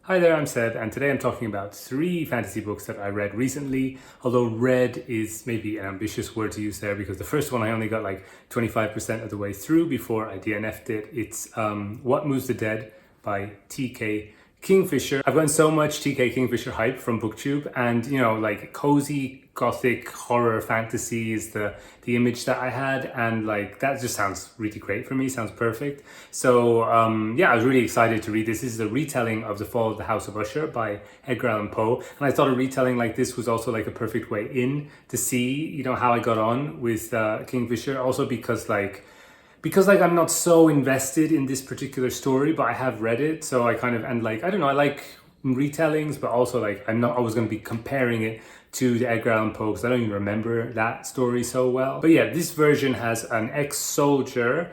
Hi there, I'm Seb, and today I'm talking about 3 fantasy books that I read recently, although read is maybe an ambitious word to use there because the first one I only got like 25% of the way through before I DNF'd it. It's What Moves the Dead by TK Kingfisher. I've gotten so much TK Kingfisher hype from BookTube, and like cozy gothic horror fantasy is the image that I had, and like that just sounds really great for me, sounds perfect. So yeah, I was really excited to read this. This is a retelling of The Fall of the House of Usher by Edgar Allan Poe, and I thought a retelling like this was also like a perfect way in to see how I got on with Kingfisher, also because I'm not so invested in this particular story, but I have read it, so I kind of, and like, I don't know, I like retellings, but also like, I'm not always going to be comparing it to the Edgar Allan Poe because I don't even remember that story so well. But yeah, this version has an ex-soldier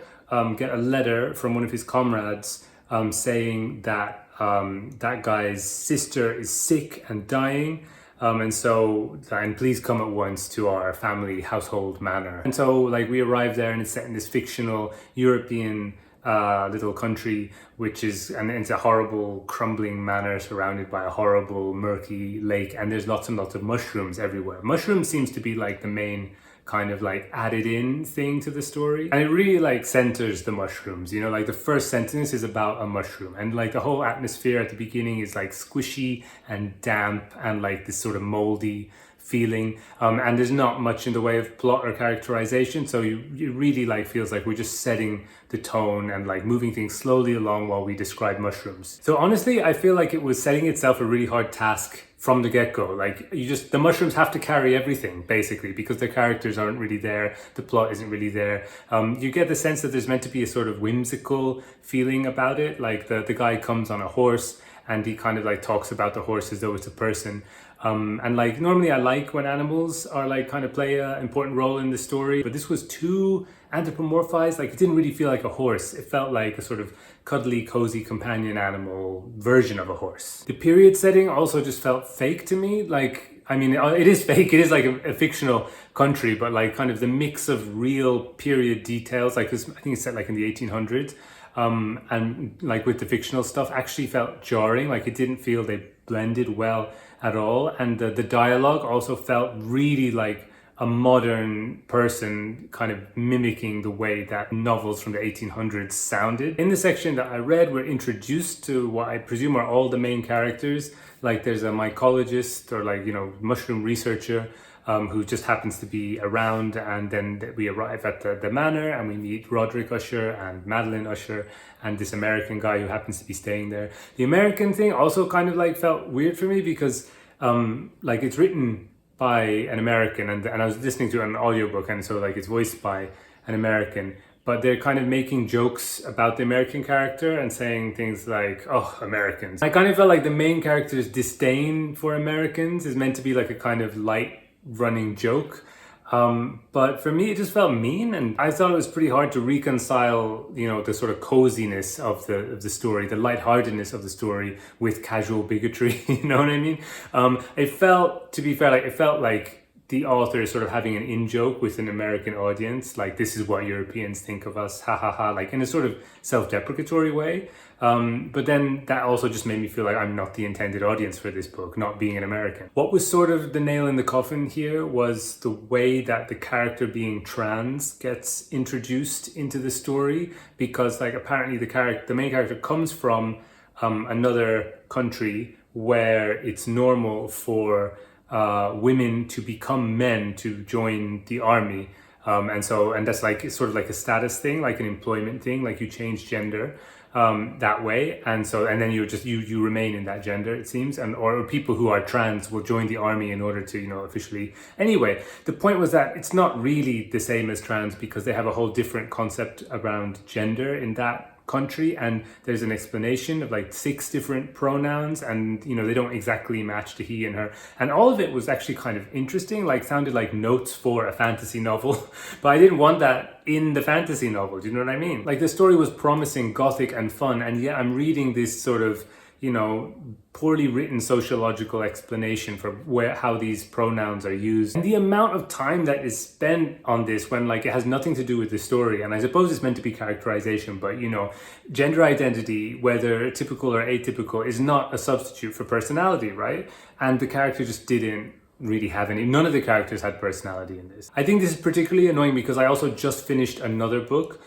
get a letter from one of his comrades saying that that guy's sister is sick and dying. And please come at once to our family household manor. And so like we arrive there, and it's set in this fictional European little country, and it's a horrible crumbling manor surrounded by a horrible murky lake, and there's lots and lots of mushrooms everywhere. Mushrooms seems to be like the main kind of like added in thing to the story, and it really like centers the mushrooms. Like the first sentence is about a mushroom, and like the whole atmosphere at the beginning is like squishy and damp and like this sort of moldy feeling, and there's not much in the way of plot or characterization, so it really like feels like we're just setting the tone and like moving things slowly along while we describe mushrooms. So honestly, I feel like it was setting itself a really hard task from the get-go. Like the mushrooms have to carry everything basically because the characters aren't really there, the plot isn't really there. You get the sense that there's meant to be a sort of whimsical feeling about it, like the guy comes on a horse and he kind of like talks about the horse as though it's a person. And like normally I like when animals are like kind of play an important role in the story, but this was too anthropomorphized. Like it didn't really feel like a horse. It felt like a sort of cuddly, cozy companion animal version of a horse. The period setting also just felt fake to me. Like, I mean, it is fake. It is like a fictional country, but like kind of the mix of real period details, like this, I think it's set like in the 1800s. And like with the fictional stuff actually felt jarring. Like it didn't feel they blended well at all, and the dialogue also felt really like a modern person kind of mimicking the way that novels from the 1800s sounded. In the section that I read, we're introduced to what I presume are all the main characters. Like there's a mycologist or like mushroom researcher who just happens to be around, and then we arrive at the manor and we meet Roderick Usher and Madeline Usher and this American guy who happens to be staying there. The American thing also kind of like felt weird for me because like it's written by an American, and I was listening to an audiobook, and so like it's voiced by an American, but they're kind of making jokes about the American character and saying things like, oh, Americans. I kind of felt like the main character's disdain for Americans is meant to be like a kind of light running joke, but for me it just felt mean, and I thought it was pretty hard to reconcile the sort of coziness of the story, the lightheartedness of the story with casual bigotry. You know what I mean? It felt, to be fair, like it felt like the author is sort of having an in-joke with an American audience, like this is what Europeans think of us, ha ha ha, like in a sort of self-deprecatory way. But then that also just made me feel like I'm not the intended audience for this book, not being an American. What was sort of the nail in the coffin here was the way that the character being trans gets introduced into the story, because like apparently the main character comes from another country where it's normal for women to become men to join the army, and that's like sort of like a status thing, like an employment thing, like you change gender that way, and then you remain in that gender, it seems, or people who are trans will join the army in order to officially. Anyway, the point was that it's not really the same as trans because they have a whole different concept around gender in that country, and there's an explanation of like 6 different pronouns, and they don't exactly match to he and her, and all of it was actually kind of interesting, like sounded like notes for a fantasy novel. But I didn't want that in the fantasy novel, do you know what I mean? Like the story was promising gothic and fun, and yet I'm reading this sort of you know, poorly written sociological explanation for how these pronouns are used. And the amount of time that is spent on this when like it has nothing to do with the story. And I suppose it's meant to be characterization, but you know, gender identity, whether typical or atypical, is not a substitute for personality, right? And the character just didn't really have any. None of the characters had personality in this. I think this is particularly annoying because I also just finished another book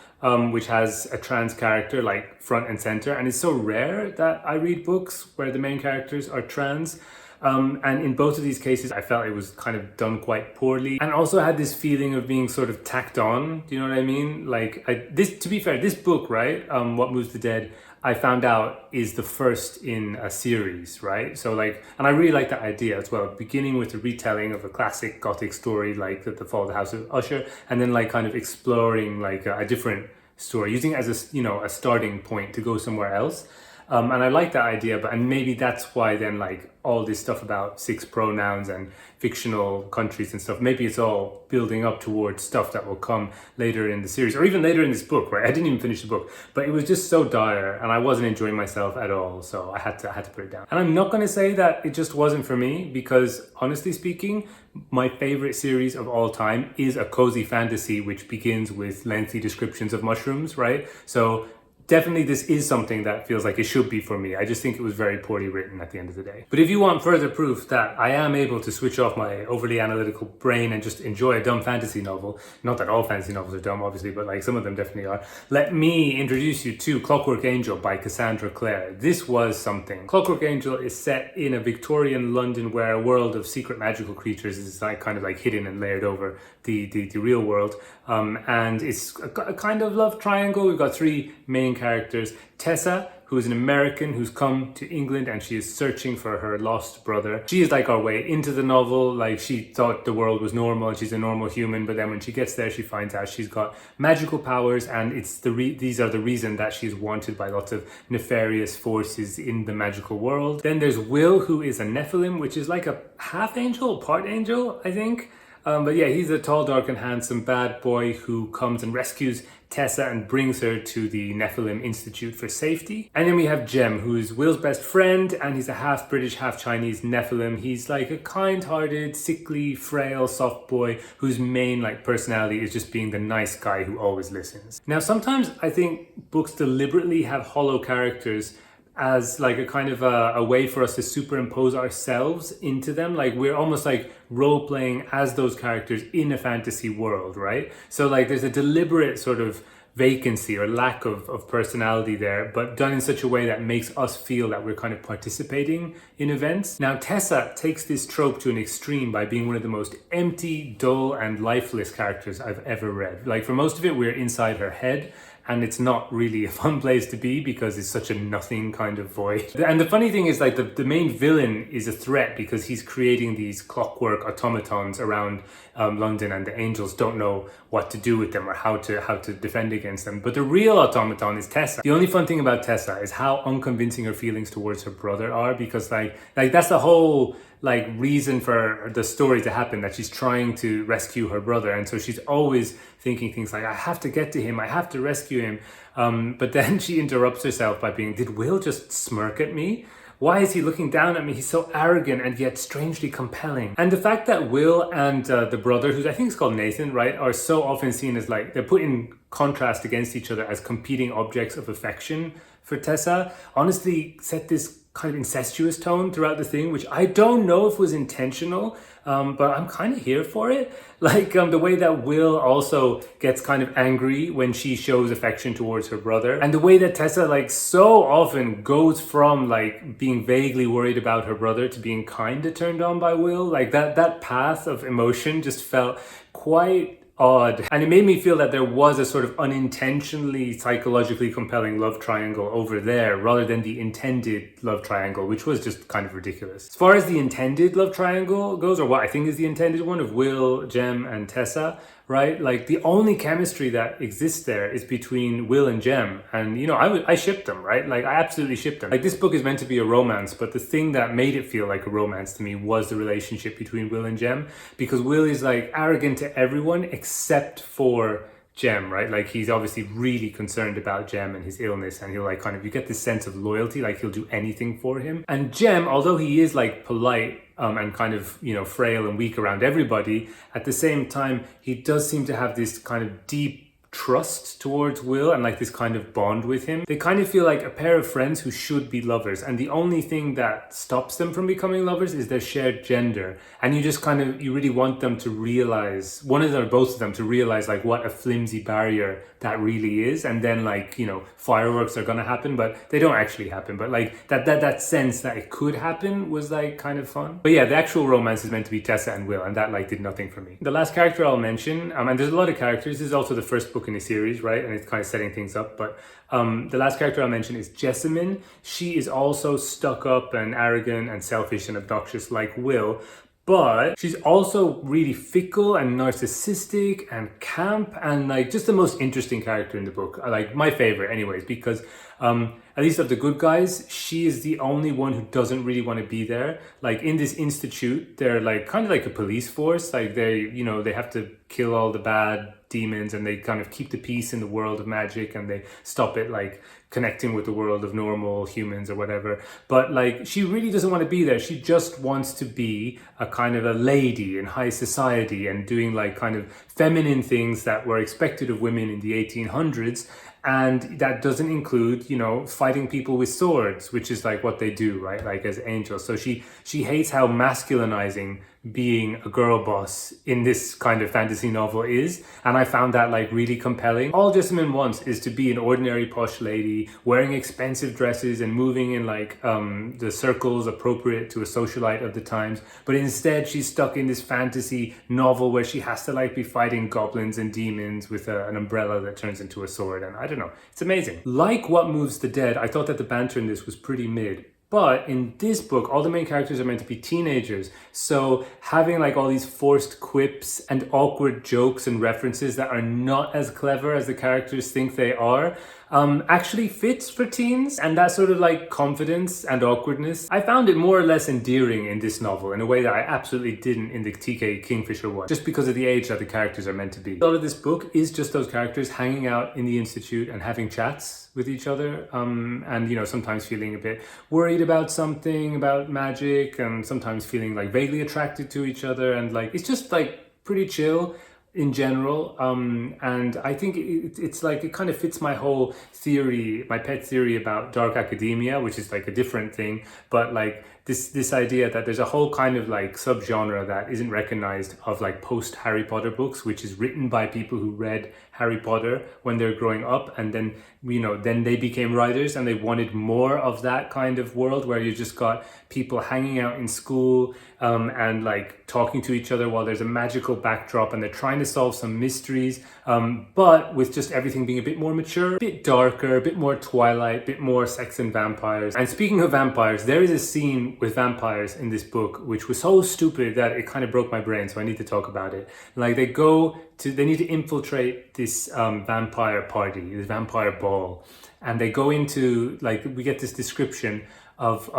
which has a trans character like front and center, and it's so rare that I read books where the main characters are trans. And in both of these cases, I felt it was kind of done quite poorly, and also had this feeling of being sort of tacked on. Do you know what I mean? Like to be fair, this book, right? What Moves the Dead, I found out is the first in a series, right? So like, and I really like that idea as well, beginning with a retelling of a classic Gothic story like The Fall of the House of Usher, and then like kind of exploring like a different story, using it as a, you know, a starting point to go somewhere else. And I like that idea, and maybe that's why then like all this stuff about 6 pronouns and fictional countries and stuff, maybe it's all building up towards stuff that will come later in the series, or even later in this book, right? I didn't even finish the book, but it was just so dire and I wasn't enjoying myself at all, so I had to put it down. And I'm not going to say that it just wasn't for me, because honestly speaking, my favorite series of all time is a cozy fantasy which begins with lengthy descriptions of mushrooms, right? So definitely this is something that feels like it should be for me. I just think it was very poorly written at the end of the day. But if you want further proof that I am able to switch off my overly analytical brain and just enjoy a dumb fantasy novel, not that all fantasy novels are dumb obviously, but like some of them definitely are, let me introduce you to Clockwork Angel by Cassandra Clare. This was something. Clockwork Angel is set in a Victorian London where a world of secret magical creatures is like kind of like hidden and layered over the real world. And it's a kind of love triangle. We've got 3 main characters. Tessa, who is an American who's come to England and she is searching for her lost brother. She is like our way into the novel. Like, she thought the world was normal and she's a normal human, but then when she gets there she finds out she's got magical powers, and it's these are the reason that she's wanted by lots of nefarious forces in the magical world. Then there's Will, who is a Nephilim, which is like a half angel, part angel, I think. But yeah, he's a tall, dark and handsome bad boy who comes and rescues Tessa and brings her to the Nephilim Institute for safety. And then we have Jem, who is Will's best friend, and he's a half British, half Chinese Nephilim. He's like a kind-hearted, sickly, frail, soft boy whose main like personality is just being the nice guy who always listens. Now, sometimes I think books deliberately have hollow characters as like a kind of a way for us to superimpose ourselves into them. Like, we're almost like role-playing as those characters in a fantasy world, right? So like there's a deliberate sort of vacancy or lack of personality there, but done in such a way that makes us feel that we're kind of participating in events. Now, Tessa takes this trope to an extreme by being one of the most empty, dull and lifeless characters I've ever read. Like, for most of it, we're inside her head, and it's not really a fun place to be because it's such a nothing kind of void. And the funny thing is, like, the main villain is a threat because he's creating these clockwork automatons around London, and the angels don't know what to do with them or how to defend against them. But the real automaton is Tessa. The only fun thing about Tessa is how unconvincing her feelings towards her brother are, because like that's the whole like reason for the story to happen, that she's trying to rescue her brother, and so she's always thinking things like, I have to get to him, I have to rescue him, but then she interrupts herself by being, did Will just smirk at me? Why is he looking down at me? He's so arrogant and yet strangely compelling. And the fact that Will and the brother, who I think is called Nathan, right, are so often seen as like, they're put in contrast against each other as competing objects of affection for Tessa, honestly set this kind of incestuous tone throughout the thing, which I don't know if was intentional, but I'm kind of here for it. Like the way that Will also gets kind of angry when she shows affection towards her brother, and the way that Tessa like so often goes from like being vaguely worried about her brother to being kind of turned on by Will, like that path of emotion just felt quite odd, and it made me feel that there was a sort of unintentionally psychologically compelling love triangle over there rather than the intended love triangle, which was just kind of ridiculous. As far as the intended love triangle goes, or what I think is the intended one of Will, Jem and Tessa, right? Like the only chemistry that exists there is between Will and Jem, and you know, I shipped them, right? Like I absolutely shipped them. Like this book is meant to be a romance, but the thing that made it feel like a romance to me was the relationship between Will and Jem, because Will is like arrogant to everyone except for Jem, right? Like he's obviously really concerned about Jem and his illness, and he'll like kind of, you get this sense of loyalty, like he'll do anything for him. And Jem, although he is like polite and kind of, you know, frail and weak around everybody, at the same time, he does seem to have this kind of deep trust towards Will and like this kind of bond with him. They kind of feel like a pair of friends who should be lovers, and the only thing that stops them from becoming lovers is their shared gender. And you just kind of, you really want them to realize, one of them or both of them to realize like what a flimsy barrier that really is, and then like, you know, fireworks are gonna happen, but they don't actually happen, but like that sense that it could happen was like kind of fun. But yeah, the actual romance is meant to be Tessa and Will, and that like did nothing for me. The last character I'll mention, and there's a lot of characters, this is also the first book in the series, right, and it's kind of setting things up, but the last character I'll mention is Jessamine. She is also stuck up and arrogant and selfish and obnoxious like Will, but she's also really fickle and narcissistic and camp, and like just the most interesting character in the book. Like my favorite anyways, because at least of the good guys, she is the only one who doesn't really want to be there. Like in this institute, they're like kind of like a police force. Like they, you know, they have to kill all the bad demons, and they kind of keep the peace in the world of magic, and they stop it like connecting with the world of normal humans or whatever. But like she really doesn't want to be there. She just wants to be a kind of a lady in high society and doing like kind of feminine things that were expected of women in the 1800s. And that doesn't include, you know, fighting people with swords, which is like what they do, right? Like as angels. So she hates how masculinizing being a girl boss in this kind of fantasy novel is, and I found that like really compelling. All Jessamine wants is to be an ordinary posh lady wearing expensive dresses and moving in like the circles appropriate to a socialite of the times, but instead she's stuck in this fantasy novel where she has to like be fighting goblins and demons with an umbrella that turns into a sword, and I don't know, it's amazing. Like What Moves the Dead, I thought that the banter in this was pretty mid. But in this book, all the main characters are meant to be teenagers. So having like all these forced quips and awkward jokes and references that are not as clever as the characters think they are, actually fits for teens. And that sort of like confidence and awkwardness, I found it more or less endearing in this novel in a way that I absolutely didn't in the TK Kingfisher one, just because of the age that the characters are meant to be. A lot of this book is just those characters hanging out in the institute and having chats with each other, and you know, sometimes feeling a bit worried about something, about magic, and sometimes feeling like vaguely attracted to each other, and like it's just like pretty chill in general, and I think it's like it kind of fits my whole theory, my pet theory about dark academia, which is like a different thing, but like this idea that there's a whole kind of like subgenre that isn't recognized of like post Harry Potter books, which is written by people who read Harry Potter when they're growing up, and then, you know, then they became writers and they wanted more of that kind of world where you just got people hanging out in school and like talking to each other while there's a magical backdrop and they're trying to solve some mysteries, but with just everything being a bit more mature, a bit darker, a bit more Twilight, a bit more sex and vampires. And speaking of vampires, there is a scene with vampires in this book which was so stupid that it kind of broke my brain, so I need to talk about it. Like they need to infiltrate this vampire party, this vampire ball, and they go into, like, we get this description of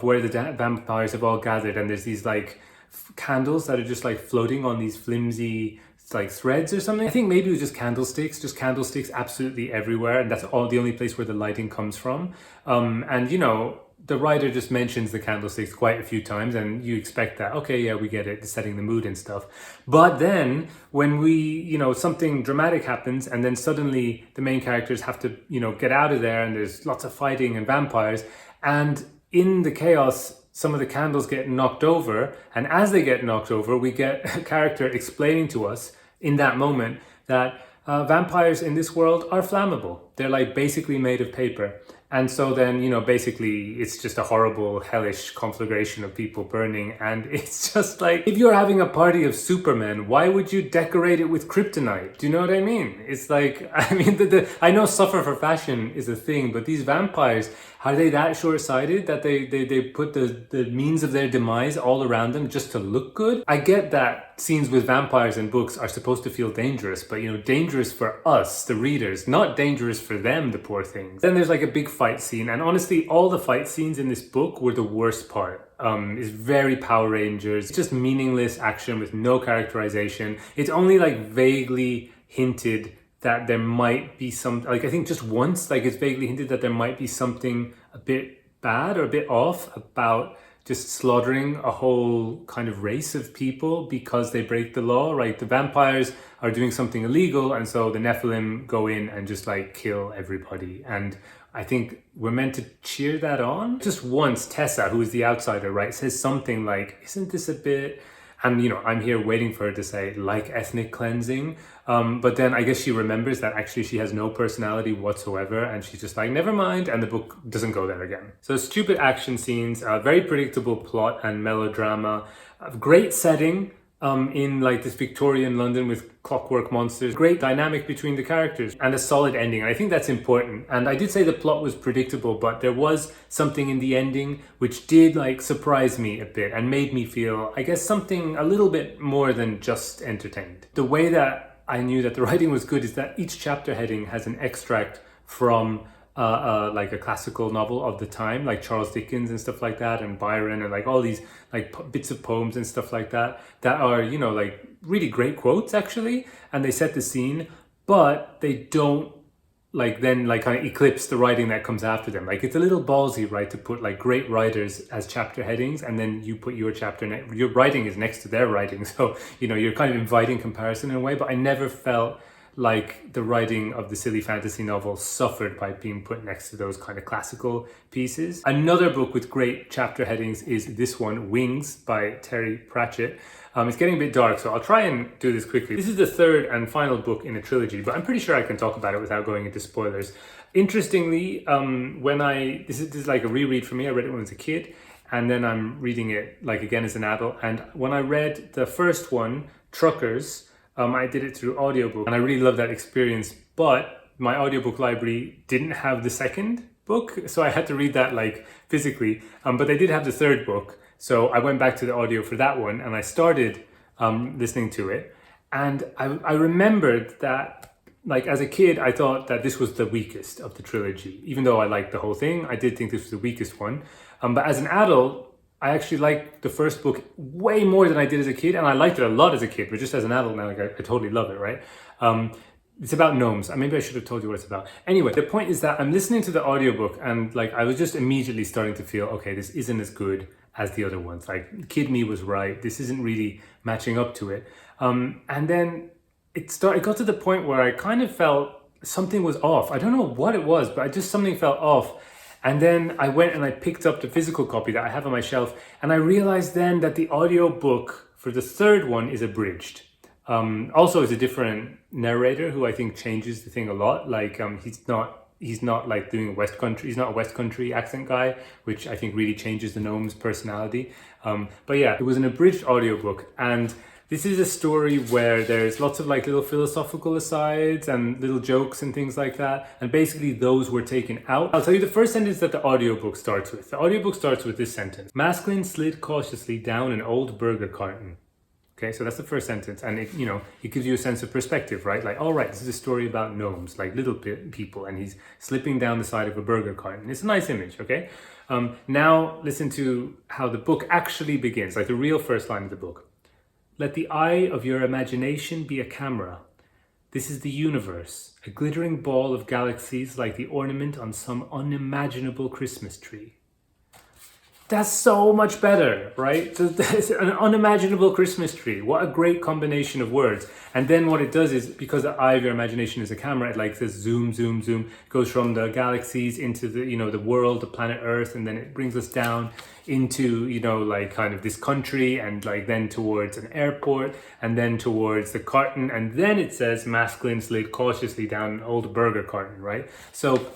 where the vampires have all gathered, and there's these like candles that are just like floating on these flimsy like threads or something. I think maybe it was just candlesticks absolutely everywhere, and that's all the only place where the lighting comes from. And you know, the writer just mentions the candlesticks quite a few times, and you expect that, okay, yeah, we get it, setting the mood and stuff. But then when something dramatic happens, and then suddenly the main characters have to, get out of there, and there's lots of fighting and vampires, and in the chaos, some of the candles get knocked over, and as they get knocked over, we get a character explaining to us in that moment that vampires in this world are flammable. They're like basically made of paper. And so then, basically it's just a horrible, hellish conflagration of people burning. And it's just like, if you're having a party of supermen, why would you decorate it with kryptonite? Do you know what I mean? It's like, I know suffer for fashion is a thing, but these vampires, are they that short-sighted that they put the means of their demise all around them just to look good? I get that scenes with vampires in books are supposed to feel dangerous, but dangerous for us, the readers, not dangerous for them, the poor things. Then there's like a big fight scene, and honestly, all the fight scenes in this book were the worst part. It's very Power Rangers. It's just meaningless action with no characterization. It's only like vaguely hinted that there might be some, like I think just once, like it's vaguely hinted that there might be something a bit bad or a bit off about just slaughtering a whole kind of race of people because they break the law, right? The vampires are doing something illegal, and so the Nephilim go in and just like kill everybody. And I think we're meant to cheer that on. Just once Tessa, who is the outsider, right, says something like, isn't this a bit... And, you know, I'm here waiting for her to say, like ethnic cleansing. But then I guess she remembers that actually she has no personality whatsoever. And she's just like, never mind. And the book doesn't go there again. So stupid action scenes, very predictable plot and melodrama, great setting in like this Victorian London with clockwork monsters, great dynamic between the characters, and a solid ending. And I think that's important. And I did say the plot was predictable, but there was something in the ending which did like surprise me a bit and made me feel, I guess, something a little bit more than just entertained. The way that I knew that the writing was good is that each chapter heading has an extract from like a classical novel of the time, like Charles Dickens and stuff like that, and Byron, and like all these like bits of poems and stuff like that are, you know, like really great quotes actually, and they set the scene, but they don't like then like kind of eclipse the writing that comes after them. Like it's a little ballsy, right, to put like great writers as chapter headings, and then you put your your writing is next to their writing, so you know you're kind of inviting comparison in a way. But I never felt like the writing of the silly fantasy novel suffered by being put next to those kind of classical pieces. Another book with great chapter headings is this one, Wings by Terry Pratchett. It's getting a bit dark, so I'll try and do this quickly. This is the third and final book in a trilogy, but I'm pretty sure I can talk about it without going into spoilers. Interestingly, this is like a reread for me. I read it when I was a kid, and then I'm reading it like again as an adult. And when I read the first one, Truckers, I did it through audiobook, and I really loved that experience, but my audiobook library didn't have the second book, so I had to read that like physically, but they did have the third book, so I went back to the audio for that one, and I started listening to it, and I remembered that like as a kid I thought that this was the weakest of the trilogy. Even though I liked the whole thing, I did think this was the weakest one, but as an adult I actually liked the first book way more than I did as a kid, and I liked it a lot as a kid, but just as an adult now, like I totally love it, right? It's about gnomes. Maybe I should have told you what it's about. Anyway, the point is that I'm listening to the audiobook, and like I was just immediately starting to feel, okay, this isn't as good as the other ones. Like kid me was right. This isn't really matching up to it. And then it got to the point where I kind of felt something was off. I don't know what it was, but something felt off. And then I went and I picked up the physical copy that I have on my shelf, and I realized then that the audio book for the third one is abridged. Also, it's a different narrator who I think changes the thing a lot. Like he's not like doing he's not a West Country accent guy, which I think really changes the gnome's personality. But yeah, it was an abridged audiobook, and this is a story where there's lots of like little philosophical asides and little jokes and things like that. And basically those were taken out. I'll tell you the first sentence that the audiobook starts with. The audiobook starts with this sentence. Masklin slid cautiously down an old burger carton. Okay, so that's the first sentence. And it, you know, it gives you a sense of perspective, right? Like, all right, this is a story about gnomes, like little people, and he's slipping down the side of a burger carton. It's a nice image, okay? Now listen to how the book actually begins, like the real first line of the book. Let the eye of your imagination be a camera. This is the universe, a glittering ball of galaxies like the ornament on some unimaginable Christmas tree. That's so much better, right? So that's an unimaginable Christmas tree. What a great combination of words. And then what it does is, because the eye of your imagination is a camera, it like says zoom, zoom, zoom, goes from the galaxies into the, you know, the world, the planet Earth, and then it brings us down into, you know, like kind of this country, and like then towards an airport, and then towards the carton, and then it says masculine slid cautiously down an old burger carton, right? So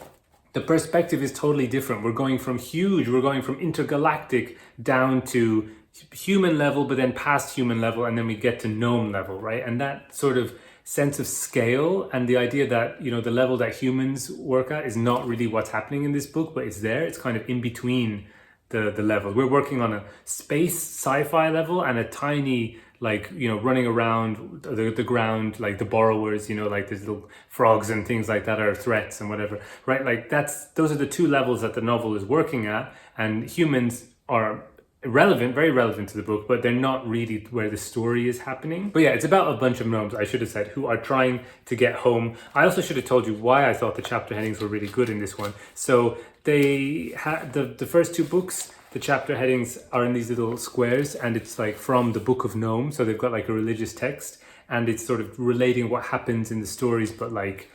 the perspective is totally different. We're going from huge, we're going from intergalactic down to human level, but then past human level, and then we get to gnome level, right? And that sort of sense of scale, and the idea that, you know, the level that humans work at is not really what's happening in this book, but it's there. It's kind of in between the levels. We're working on a space sci-fi level and a tiny, like, you know, running around the ground, like the borrowers, you know, like there's little frogs and things like that are threats and whatever, right? Like those are the two levels that the novel is working at, and humans are relevant, very relevant to the book, but they're not really where the story is happening. But yeah, it's about a bunch of gnomes, I should have said, who are trying to get home. I also should have told you why I thought the chapter headings were really good in this one. So they had the first two books, the chapter headings are in these little squares, and it's like from the Book of Gnomes. So they've got like a religious text, and it's sort of relating what happens in the stories, but like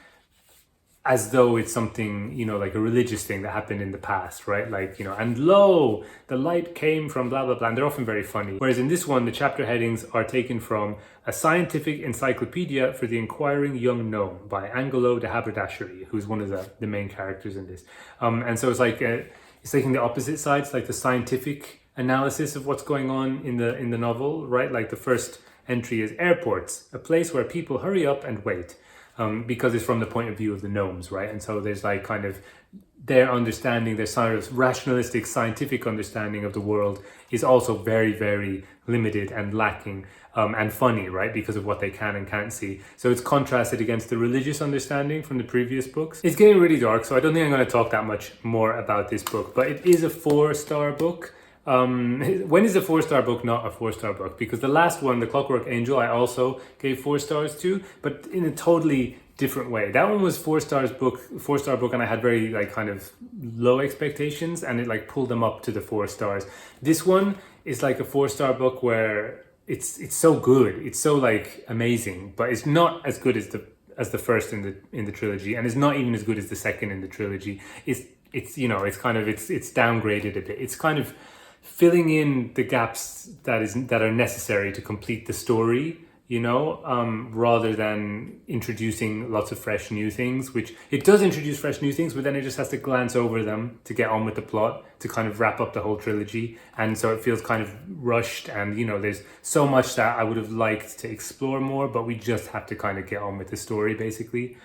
as though it's something, you know, like a religious thing that happened in the past, right? Like, you know, and lo, the light came from blah, blah, blah. And they're often very funny. Whereas in this one, the chapter headings are taken from A Scientific Encyclopedia for the Inquiring Young Gnome by Angelo de Haberdashery, who's one of the main characters in this. And so it's like, it's taking the opposite sides, like the scientific analysis of what's going on in the novel, right? Like the first entry is airports, a place where people hurry up and wait. Because it's from the point of view of the gnomes, right? And so there's like kind of their understanding, their sort of rationalistic, scientific understanding of the world is also very, very limited and lacking and funny, right? Because of what they can and can't see. So it's contrasted against the religious understanding from the previous books. It's getting really dark, so I don't think I'm going to talk that much more about this book, but it is a 4-star book. When is a 4-star book not a 4-star book? Because the last one, The Clockwork Angel, I also gave 4 stars to, but in a totally different way. That one was 4-star book, and I had very like kind of low expectations, and it like pulled them up to the 4 stars. This one is like a 4-star book where it's so good, it's so like amazing, but it's not as good as the first in the trilogy, and it's not even as good as the second in the trilogy. It's you know, it's kind of it's downgraded a bit. It's kind of filling in the gaps that are necessary to complete the story, you know, rather than introducing lots of fresh new things, which it does introduce fresh new things, but then it just has to glance over them to get on with the plot to kind of wrap up the whole trilogy. And so it feels kind of rushed, and, you know, there's so much that I would have liked to explore more, but we just have to kind of get on with the story, basically.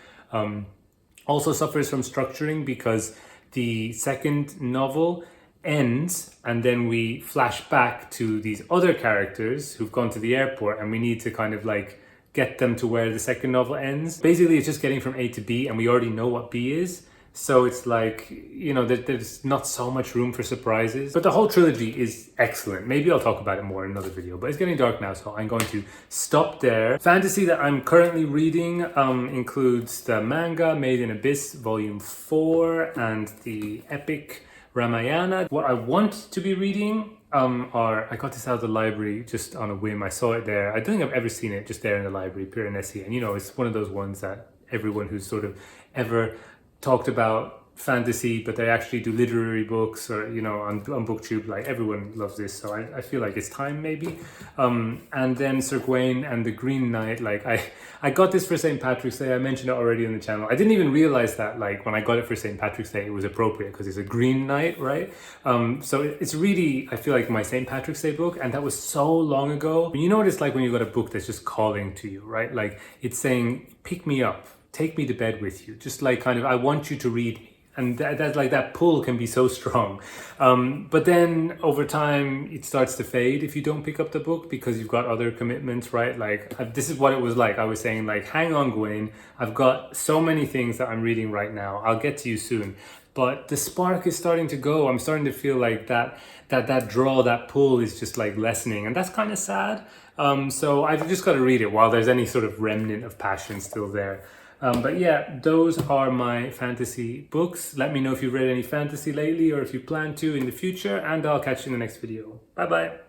Also suffers from structuring because the second novel ends and then we flash back to these other characters who've gone to the airport, and we need to kind of like get them to where the second novel ends. Basically, it's just getting from A to B, and we already know what B is. So it's like, you know, there's not so much room for surprises. But the whole trilogy is excellent. Maybe I'll talk about it more in another video, but it's getting dark now, so I'm going to stop there. Fantasy that I'm currently reading includes the manga Made in Abyss Volume 4 and the epic Ramayana. What I want to be reading I got this out of the library just on a whim. I saw it there. I don't think I've ever seen it just there in the library, Piranesi. And you know, it's one of those ones that everyone who's sort of ever talked about fantasy, but they actually do literary books, or, you know, on BookTube, like everyone loves this. So I feel like it's time, maybe. And then Sir Gawain and the Green Knight, like I got this for St. Patrick's Day. I mentioned it already on the channel. I didn't even realize that, like, when I got it for St. Patrick's Day, it was appropriate because it's a Green Knight, right? So it's really, I feel like, my St. Patrick's Day book, and that was so long ago. You know what it's like when you got a book that's just calling to you, right? Like, it's saying, pick me up, take me to bed with you. Just like, kind of, I want you to read me. And that's like, that pull can be so strong. But then over time, it starts to fade if you don't pick up the book because you've got other commitments, right? Like, this is what it was like. I was saying, like, hang on, Gawain. I've got so many things that I'm reading right now. I'll get to you soon. But the spark is starting to go. I'm starting to feel like that draw, that pull is just like lessening. And that's kind of sad. So I've just got to read it while there's any sort of remnant of passion still there. But yeah, those are my fantasy books. Let me know if you've read any fantasy lately or if you plan to in the future, and I'll catch you in the next video. Bye bye.